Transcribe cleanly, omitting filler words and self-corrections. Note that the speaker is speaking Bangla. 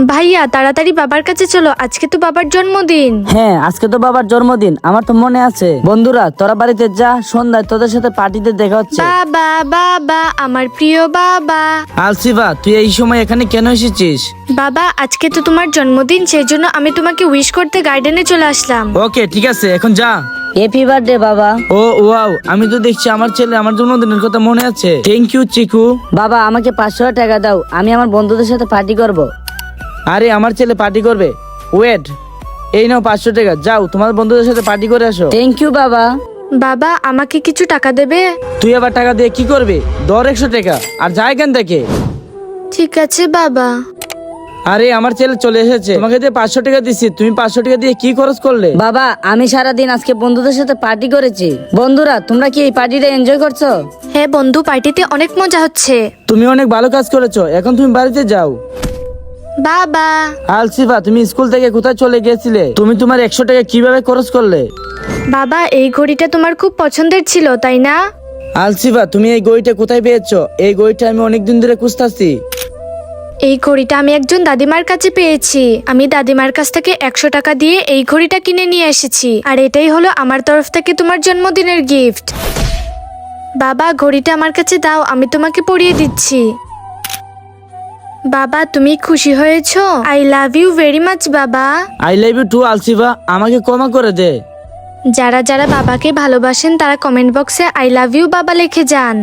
ভাইয়া তাড়াতাড়ি বাবার কাছে চলো, আজকে তো বাবার জন্মদিন। হ্যাঁ, আজকে তো বাবার জন্মদিন, আমার তো মনে আছে। বন্ধুরা তোরা বাড়িতে যা, সন্ধ্যায় তোদের সাথে পার্টিতে দেখা হচ্ছে। বাবা বাবা, আমার প্রিয় বাবা। আলসিফা, তুই এই সময় এখানে কেন এসেছিস? বাবা আজকে তো তোমার জন্মদিন, সেই জন্য আমি তোমাকে উইশ করতে গার্ডেনে চলে আসলাম। ওকে ঠিক আছে, এখন যা। হ্যাপি বার্থডে বাবা। ও ওয়াও, আমি তো দেখছি আমার ছেলে আমার জন্মদিনের কথা মনে আছে। থ্যাংক ইউ চিকু। বাবা আমাকে 500 টাকা দাও, আমি আমার বন্ধুদের সাথে পার্টি করব। আরে আমার ছেলে পার্টি করবে? ওয়েট, এই নাও 500 টাকা, যাও তোমার বন্ধুদের সাথে পার্টি করে আসো। থ্যাংক ইউ বাবা। বাবা আমাকে কিছু টাকা দেবে? তুই আবার টাকা দিয়ে কি করবি? ধর 100 টাকা আর যা এখান থেকে। ঠিক আছে বাবা। আরে আমার ছেলে চলে এসেছে, তোমাকে যে 500 টাকা দিচ্ছি, তুমি 500 টাকা দিয়ে কি খরচ করলে? বাবা আমি সারাদিন আজকে বন্ধুদের সাথে পার্টি করেছি। বন্ধুরা তোমরা কি এই পার্টিটা এনজয় করছো? হ্যাঁ বন্ধু, পার্টিতে অনেক মজা হচ্ছে। তুমি অনেক ভালো কাজ করেছো, এখন তুমি বাড়িতে যাও। বাবা আলসিফা, তুমি স্কুল থেকে কোথায় চলে গিয়েছিলে? তুমি তোমার 100 টাকা কিভাবে খরচ করলে? বাবা এই ঘড়িটা তোমার খুব পছন্দের ছিল তাই না? আলসিফা, তুমি এই ঘড়িটা কোথায় পেয়েছো? এই ঘড়িটা আমি অনেকদিন ধরে খুঁজতাছি। এই ঘড়িটা আমি একজন দাদিমার কাছে পেয়েছি। আমি দাদিমার কাছ থেকে 100 টাকা দিয়ে এই ঘড়িটা কিনে নিয়ে এসেছি, আর এটাই হলো আমার তরফ থেকে তোমার জন্মদিনের গিফট। বাবা ঘড়িটা আমার কাছে দাও, আমি তোমাকে পরিয়ে দিচ্ছি। বাবা তুমি খুশি হয়েছো? I love you very much বাবা। I love you too Alsifa, আমাকে ক্ষমা করে দে। যারা যারা বাবাকে ভালোবাসেন তারা কমেন্ট বক্সে আই লাভ ইউ বাবা লিখে যান।